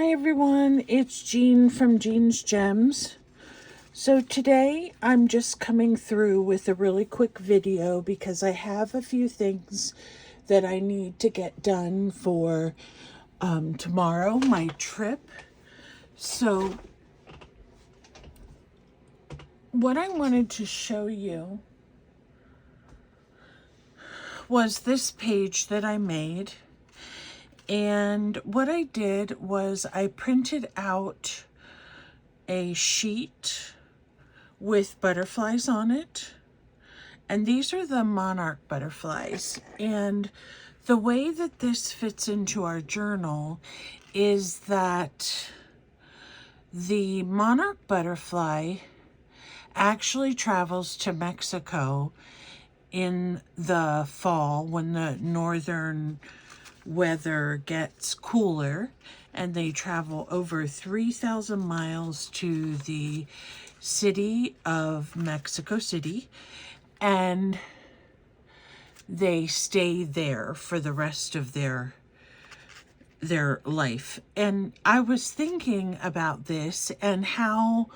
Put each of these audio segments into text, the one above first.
Hi everyone, it's Jean from Jean's Gems. So today I'm just coming through with a really quick video because I have a few things that I need to get done for tomorrow, my trip. So what I wanted to show you was this page that I made. And what I did was I printed out a sheet with butterflies on it. And these are the monarch butterflies. And the way that this fits into our journal is that the monarch butterfly actually travels to Mexico in the fall when the northern weather gets cooler, and they travel over 3,000 miles to the city of Mexico City, and they stay there for the rest of their life. And I was thinking about this and how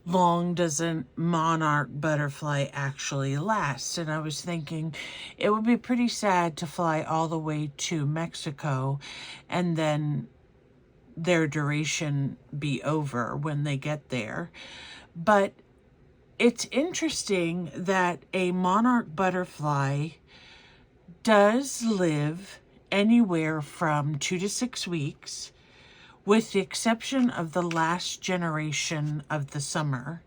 long does a monarch butterfly actually last? And I was thinking it would be pretty sad to fly all the way to Mexico and then their duration be over when they get there. But it's interesting that a monarch butterfly does live anywhere from 2 to 6 weeks, with the exception of the last generation of the summer.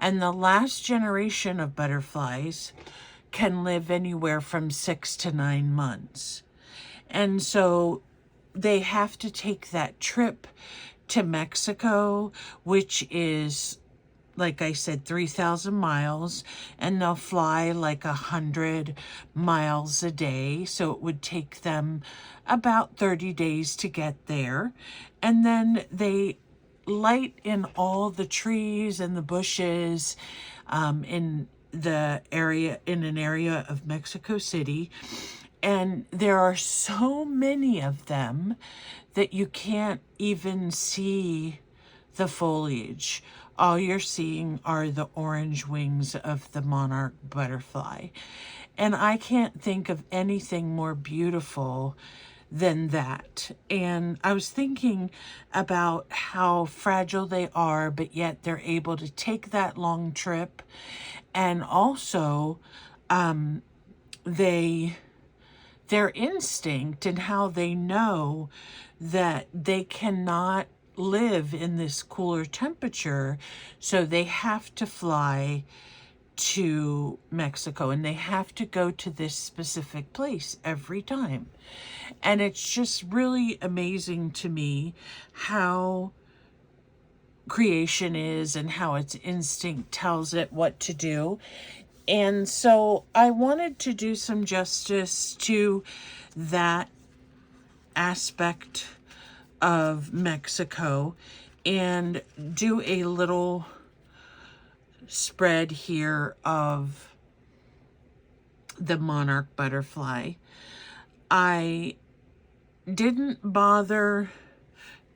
And the last generation of butterflies can live anywhere from 6 to 9 months. And so they have to take that trip to Mexico, which is, like I said, 3,000 miles, and they'll fly like 100 miles a day. So it would take them about 30 days to get there. And then they light in all the trees and the bushes in an area of Mexico City. And there are so many of them that you can't even see the foliage. All you're seeing are the orange wings of the monarch butterfly. And I can't think of anything more beautiful than that. And I was thinking about how fragile they are, but yet they're able to take that long trip. And also, their instinct and how they know that they cannot live in this cooler temperature, so they have to fly to Mexico and they have to go to this specific place every time. And it's just really amazing to me how creation is and how its instinct tells it what to do. And so I wanted to do some justice to that aspect of Mexico and do a little spread here of the monarch butterfly. I didn't bother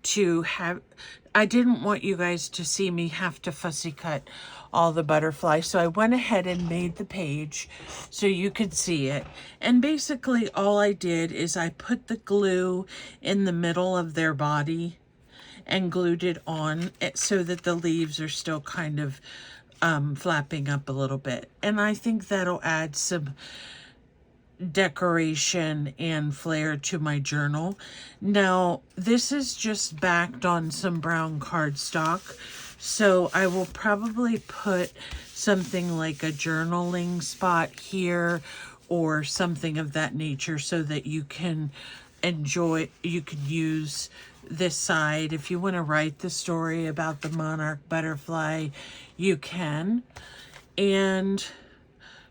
to I didn't want you guys to see me have to fussy cut all the butterflies, so I went ahead and made the page so you could see it. And basically all I did is I put the glue in the middle of their body and glued it on so that the leaves are still kind of flapping up a little bit. And I think that'll add some decoration and flair to my journal. Now, this is just backed on some brown cardstock, so I will probably put something like a journaling spot here or something of that nature so that you can use this side. If you want to write the story about the monarch butterfly, you can. And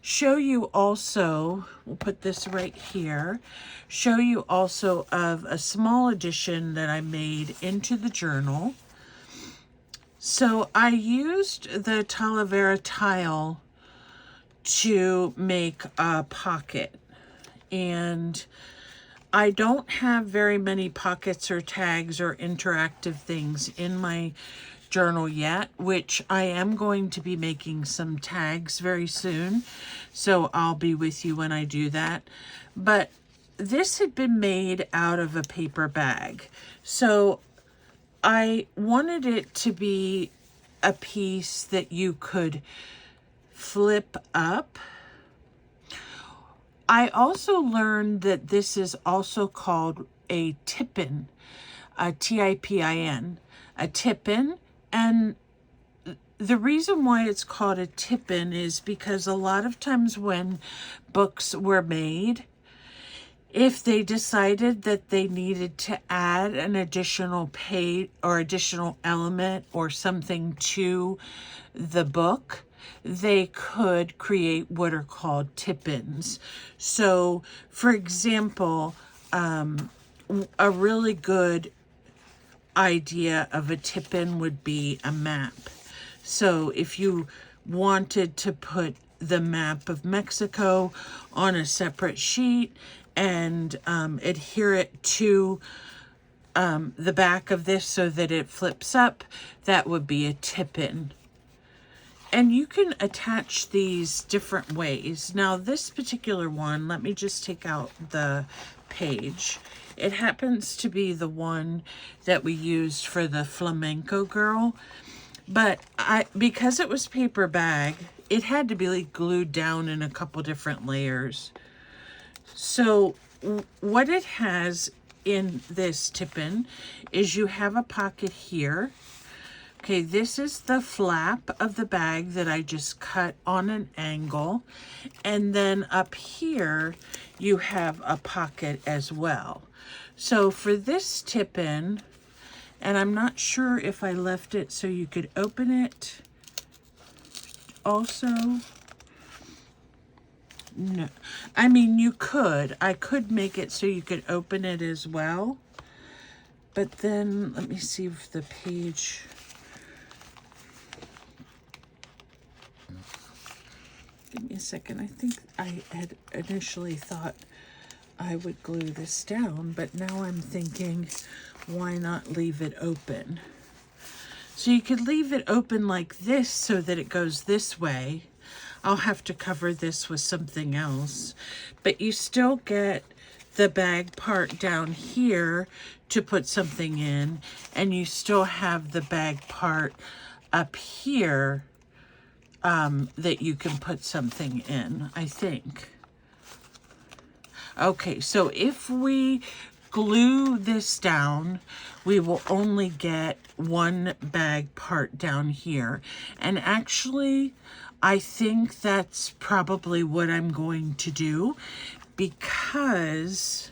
show you also, we'll put this right here, show you also of a small addition that I made into the journal. So I used the Talavera tile to make a pocket, and I don't have very many pockets or tags or interactive things in my journal yet, which I am going to be making some tags very soon. So I'll be with you when I do that. But this had been made out of a paper bag. So I wanted it to be a piece that you could flip up. I also learned that this is also called a tippin, a T-I-P-I-N, a tippin. And the reason why it's called a tippin is because a lot of times when books were made, if they decided that they needed to add an additional page or additional element or something to the book, they could create what are called tip-ins. So, for example, a really good idea of a tip-in would be a map. So if you wanted to put the map of Mexico on a separate sheet and adhere it to the back of this so that it flips up, that would be a tip-in. And you can attach these different ways. Now this particular one, let me just take out the page. It happens to be the one that we used for the flamenco girl. But because it was paper bag, it had to be like glued down in a couple different layers. So what it has in this tip-in is you have a pocket here. Okay, this is the flap of the bag that I just cut on an angle. And then up here, you have a pocket as well. So for this tip-in, and I'm not sure if I left it so you could open it also. No, I mean, you could. I could make it so you could open it as well. But then, let me see if the page... Give me a second. I think I had initially thought I would glue this down, but now I'm thinking, why not leave it open? So you could leave it open like this so that it goes this way. I'll have to cover this with something else, but you still get the bag part down here to put something in, and you still have the bag part up here that you can put something in, I think. Okay, so if we glue this down, we will only get one bag part down here. And actually, I think that's probably what I'm going to do, because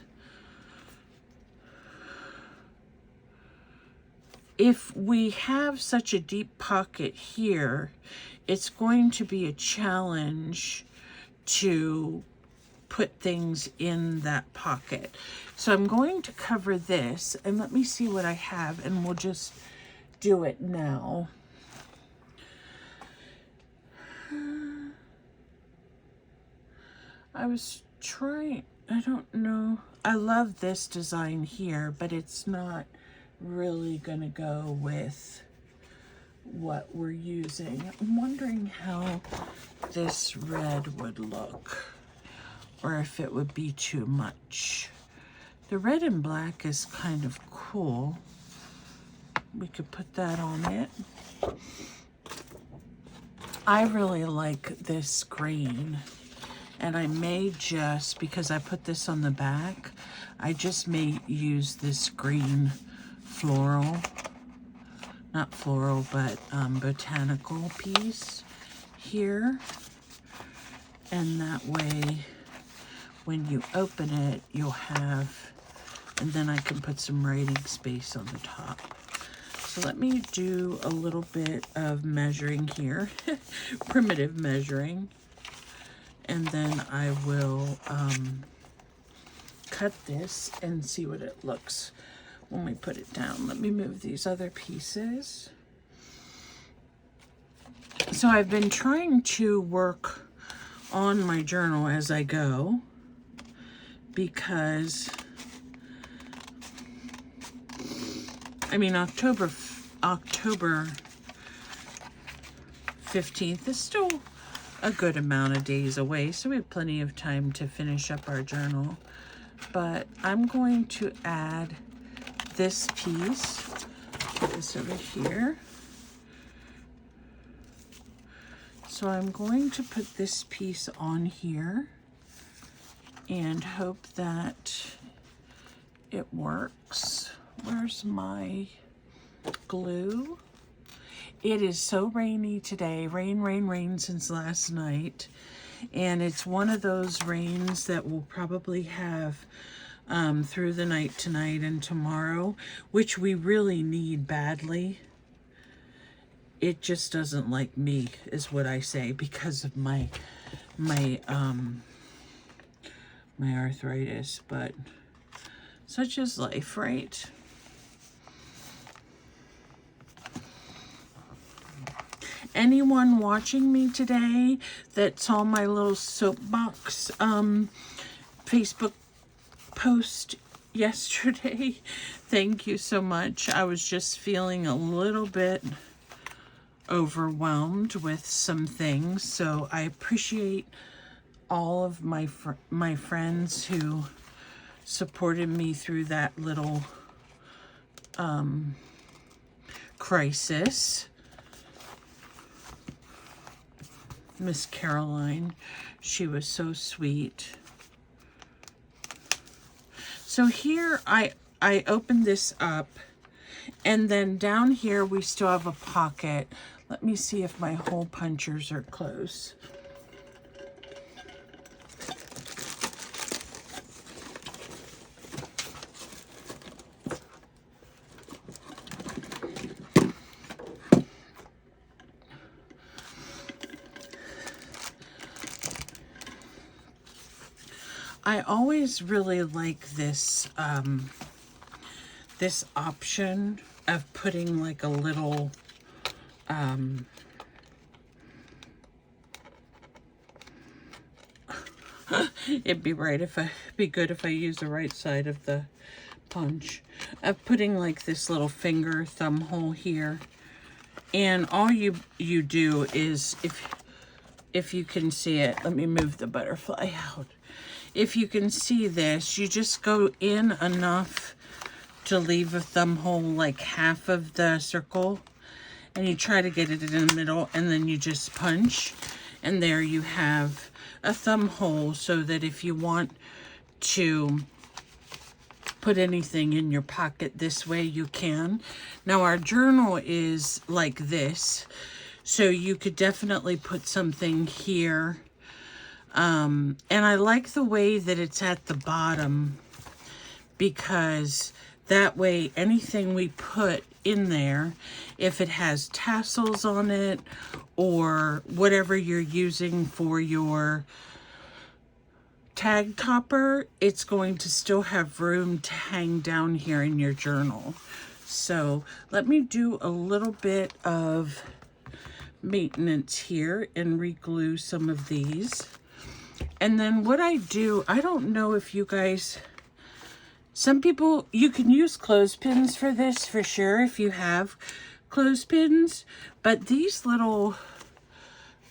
if we have such a deep pocket here, it's going to be a challenge to put things in that pocket. So I'm going to cover this, and let me see what I have, and we'll just do it now. I was trying, I don't know. I love this design here, but it's not really gonna go with what we're using. I'm wondering how this red would look, or if it would be too much. The red and black is kind of cool. We could put that on it. I really like this green, and I may just, because I put this on the back, I just may use this green floral, not floral, but botanical piece here. And that way, when you open it, you'll have, and then I can put some writing space on the top. So let me do a little bit of measuring here, primitive measuring, and then I will cut this and see what it looks when we put it down. Let me move these other pieces. So I've been trying to work on my journal as I go, because October 15th is still a good amount of days away, so we have plenty of time to finish up our journal. But I'm going to add this piece, put this over here. So I'm going to put this piece on here and hope that it works. Where's my glue? It is so rainy today. Rain, rain, rain since last night. And it's one of those rains that we'll probably have through the night tonight and tomorrow, which we really need badly. It just doesn't like me, is what I say, because of my arthritis. But such is life, right? Anyone watching me today that saw my little soapbox Facebook post yesterday, thank you so much. I was just feeling a little bit overwhelmed with some things, so I appreciate all of my friends who supported me through that little crisis. Miss Caroline, she was so sweet. So here I opened this up, and then down here we still have a pocket. Let me see if my hole punchers are close. I always really like this this option of putting like a little it'd be good if I use the right side of the punch, of putting like this little finger thumb hole here. And all you do is, if you can see it, let me move the butterfly out. If you can see this, you just go in enough to leave a thumb hole like half of the circle, and you try to get it in the middle, and then you just punch, and there you have a thumb hole, so that if you want to put anything in your pocket this way, you can. Now our journal is like this, so you could definitely put something here. And I like the way that it's at the bottom, because that way anything we put in there, if it has tassels on it or whatever you're using for your tag topper, it's going to still have room to hang down here in your journal. So let me do a little bit of maintenance here and re-glue some of these. And then what I do, I don't know if you guys, some people, you can use clothespins for this for sure if you have clothespins, but these little,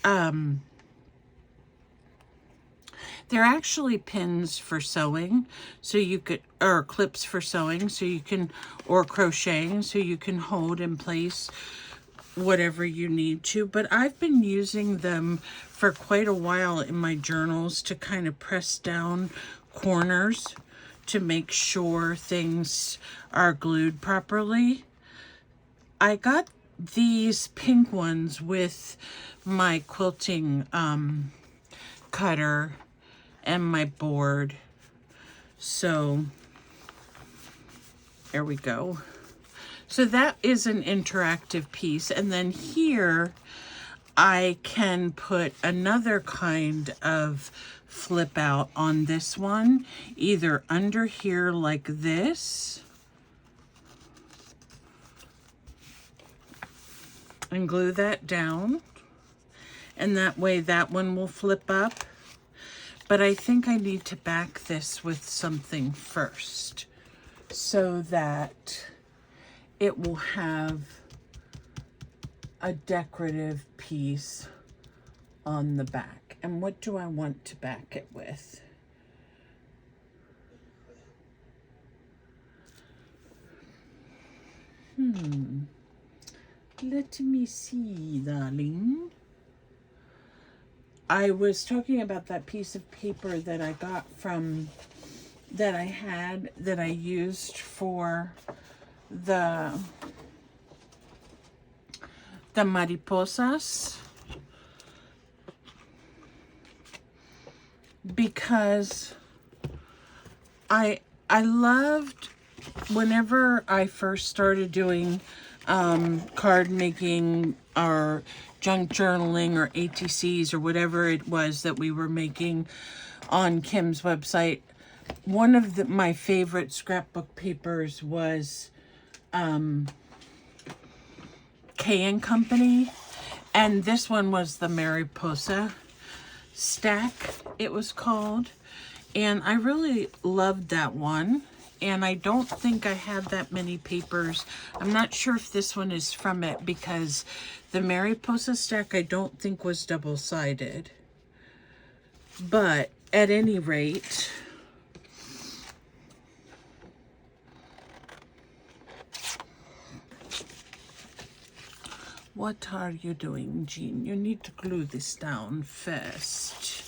they're actually pins for sewing, so you could, or clips for sewing, so you can, or crocheting, so you can hold in place whatever you need to. But I've been using them for quite a while in my journals to kind of press down corners to make sure things are glued properly. I got these pink ones with my quilting cutter and my board. So there we go. So that is an interactive piece. And then here I can put another kind of flip out on this one, either under here like this, and glue that down, and that way that one will flip up. But I think I need to back this with something first, so that it will have a decorative piece on the back. And what do I want to back it with? Let me see, darling. I was talking about that piece of paper that I got from, that I used for the mariposas, because I loved, whenever I first started doing card making or junk journaling or ATCs or whatever it was that we were making on Kim's website, one of my favorite scrapbook papers was K & Company, and this one was the Mariposa stack, it was called, and I really loved that one. And I don't think I have that many papers. I'm not sure if this one is from it, because the Mariposa stack I don't think was double-sided. But at any rate, what are you doing, Jean? You need to glue this down first.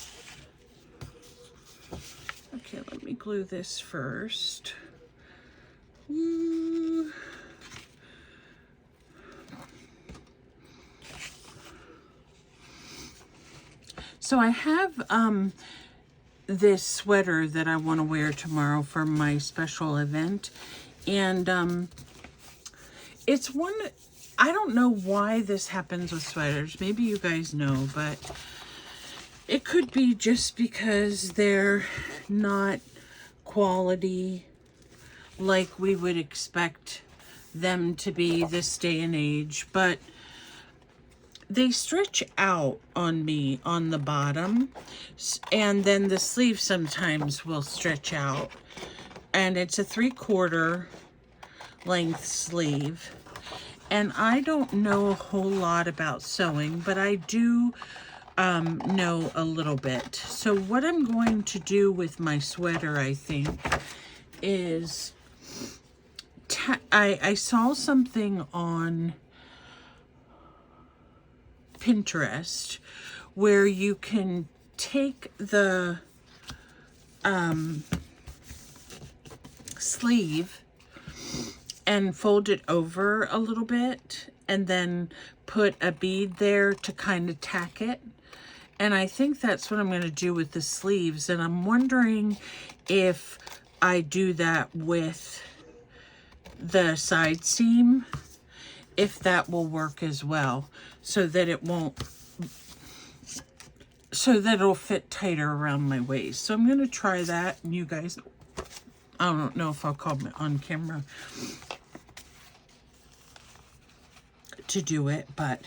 Okay, let me glue this first. Ooh. So I have this sweater that I want to wear tomorrow for my special event, and it's one, I don't know why this happens with sweaters. Maybe you guys know, but it could be just because they're not quality like we would expect them to be this day and age, but they stretch out on me on the bottom, and then the sleeve sometimes will stretch out, and it's a 3/4 length sleeve. And I don't know a whole lot about sewing, but I do know a little bit. So what I'm going to do with my sweater, I think, is I saw something on Pinterest where you can take the sleeve and fold it over a little bit and then put a bead there to kind of tack it. And I think that's what I'm going to do with the sleeves. And I'm wondering if I do that with the side seam, if that will work as well, so that it won't, so that it'll fit tighter around my waist. So I'm going to try that. And you guys, I don't know if I'll come on camera to do it, but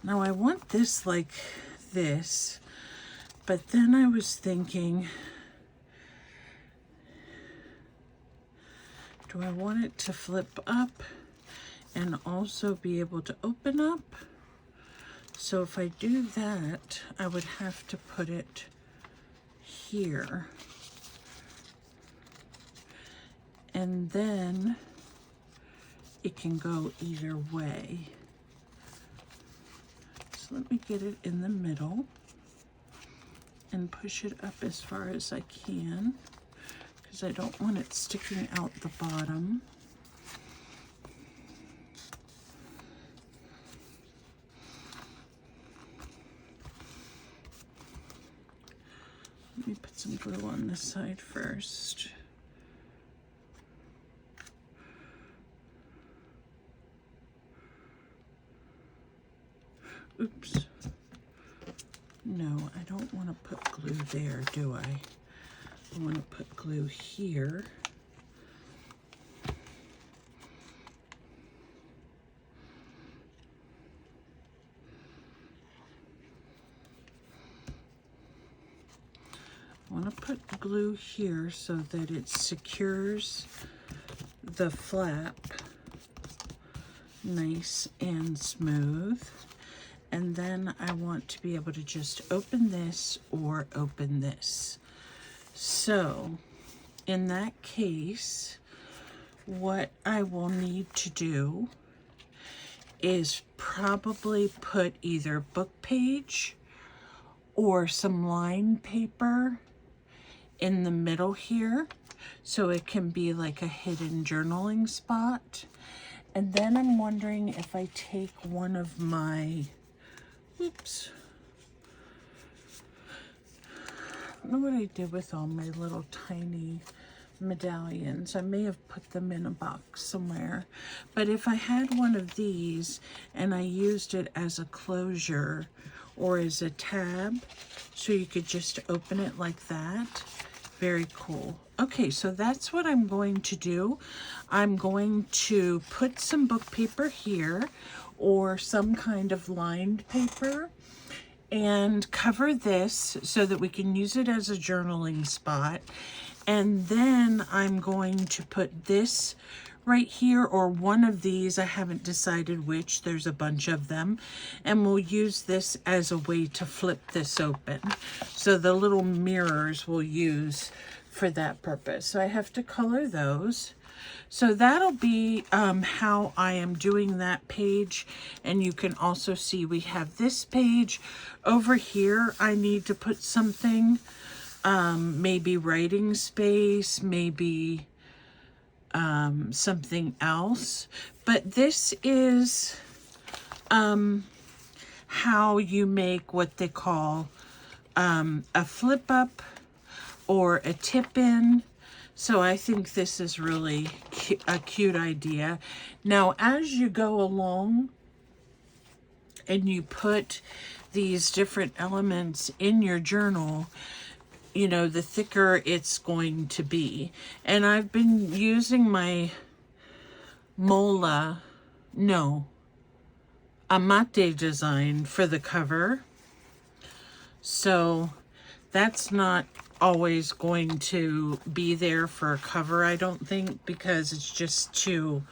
now I want this like this, but then I was thinking, do I want it to flip up and also be able to open up? So if I do that, I would have to put it here, and then it can go either way. So let me get it in the middle and push it up as far as I can, because I don't want it sticking out the bottom. Let me put some glue on this side first. Oops. No, I don't want to put glue there, do I? I want to put glue here. I want to put glue here so that it secures the flap nice and smooth. And then I want to be able to just open this or open this. So in that case, what I will need to do is probably put either book page or some lined paper in the middle here, so it can be like a hidden journaling spot. And then I'm wondering if I take one of my, oops, I don't know what I did with all my little tiny medallions. I may have put them in a box somewhere. But if I had one of these and I used it as a closure or as a tab, so you could just open it like that, very cool. Okay, so that's what I'm going to do. I'm going to put some book paper here or some kind of lined paper and cover this so that we can use it as a journaling spot. And then I'm going to put this right here, or one of these, I haven't decided which, there's a bunch of them, and we'll use this as a way to flip this open. So the little mirrors we'll use for that purpose. So I have to color those. So that'll be how I am doing that page. And you can also see we have this page over here. I need to put something, maybe writing space, maybe something else. But this is how you make what they call a flip up or a tip in. So I think this is really a cute idea. Now, as you go along and you put these different elements in your journal, you know, the thicker it's going to be. And I've been using my Amate design for the cover. So that's not always going to be there for a cover, I don't think, because it's just too,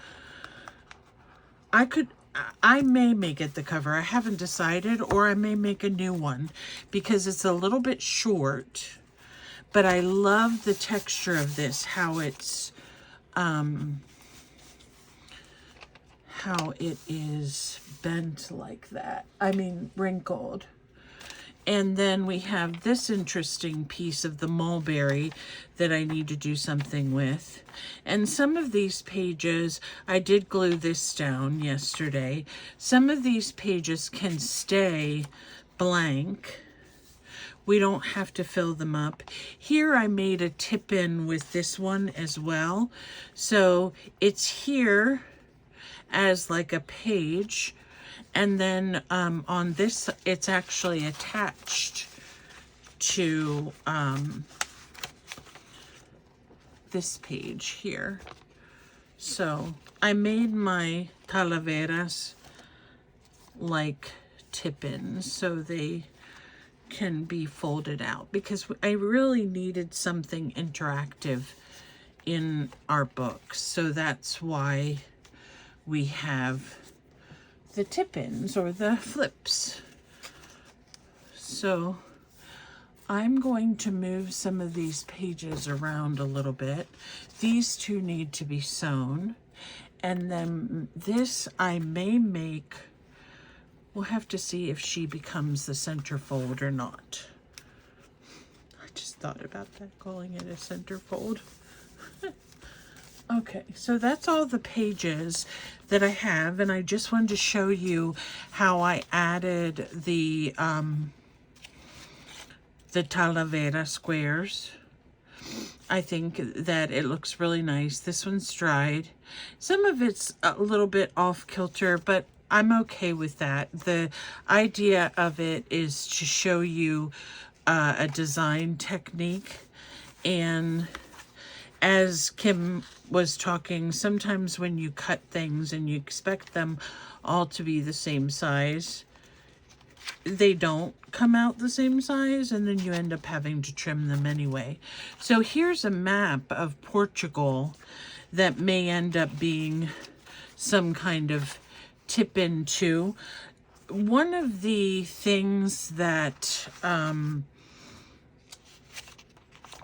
I may make it the cover. I haven't decided, or I may make a new one because it's a little bit short, but I love the texture of this, how it's, how it is bent like that. I mean, wrinkled. And then we have this interesting piece of the mulberry that I need to do something with. And some of these pages, I did glue this down yesterday. Some of these pages can stay blank. We don't have to fill them up. Here I made a tip in with this one as well. So it's here as like a page. And then on this, it's actually attached to this page here. So I made my calaveras like tip-ins so they can be folded out, because I really needed something interactive in our books. So that's why we have the tip-ins or the flips. So I'm going to move some of these pages around a little bit. These two need to be sewn. And then this I may make, we'll have to see if she becomes the centerfold or not. I just thought about that, calling it a centerfold. Okay, so that's all the pages that I have, and I just wanted to show you how I added the Talavera squares. I think that it looks really nice. This one's dried. Some of it's a little bit off kilter, but I'm okay with that. The idea of it is to show you a design technique. And as Kim was talking, sometimes when you cut things and you expect them all to be the same size, they don't come out the same size, and then you end up having to trim them anyway. So here's a map of Portugal that may end up being some kind of tip into. One of the things that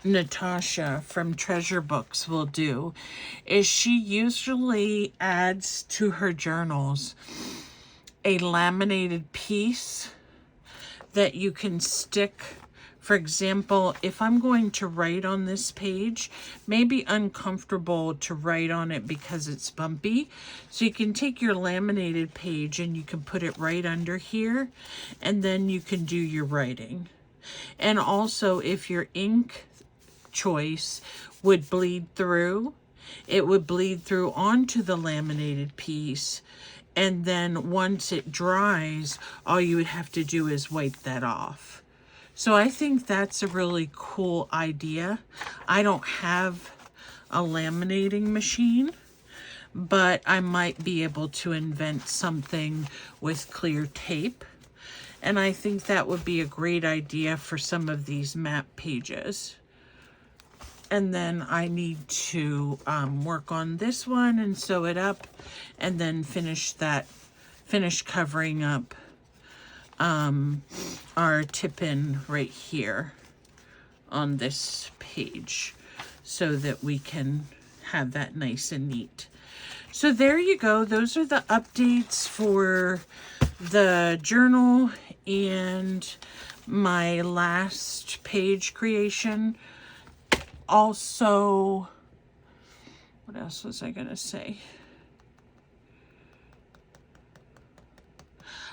Natasha from Treasure Books will do is she usually adds to her journals a laminated piece that you can stick. For example, if I'm going to write on this page, maybe uncomfortable to write on it because it's bumpy. So you can take your laminated page and you can put it right under here, and then you can do your writing. And also, if your ink choice would bleed through, it would bleed through onto the laminated piece. And then once it dries, all you would have to do is wipe that off. So I think that's a really cool idea. I don't have a laminating machine, but I might be able to invent something with clear tape. And I think that would be a great idea for some of these map pages. And then I need to work on this one and sew it up, and then finish covering up our tip-in right here on this page so that we can have that nice and neat. So there you go. Those are the updates for the journal and my last page creation. Also, what else was I gonna say?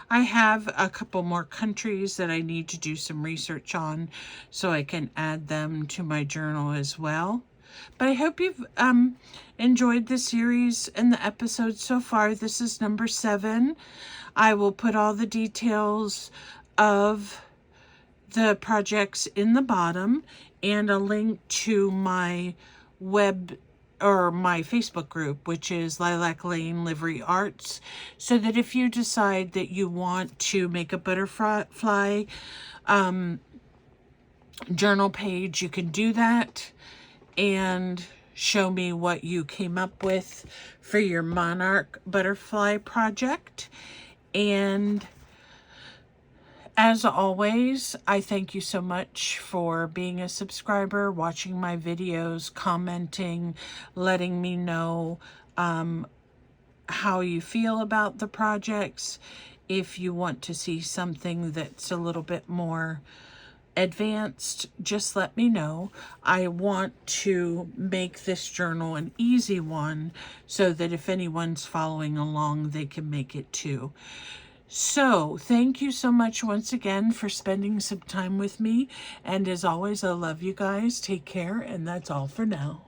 I have a couple more countries that I need to do some research on so I can add them to my journal as well. But I hope you've enjoyed the series and the episodes so far. This is number 7. I will put all the details of the projects in the bottom and a link to my web or my Facebook group, which is Lilac Lane Livery Arts, so that if you decide that you want to make a butterfly journal page, you can do that and show me what you came up with for your monarch butterfly project. And as always, I thank you so much for being a subscriber, watching my videos, commenting, letting me know how you feel about the projects. If you want to see something that's a little bit more advanced, just let me know. I want to make this journal an easy one so that if anyone's following along, they can make it too. So, thank you so much once again for spending some time with me. And as always, I love you guys. Take care, and that's all for now.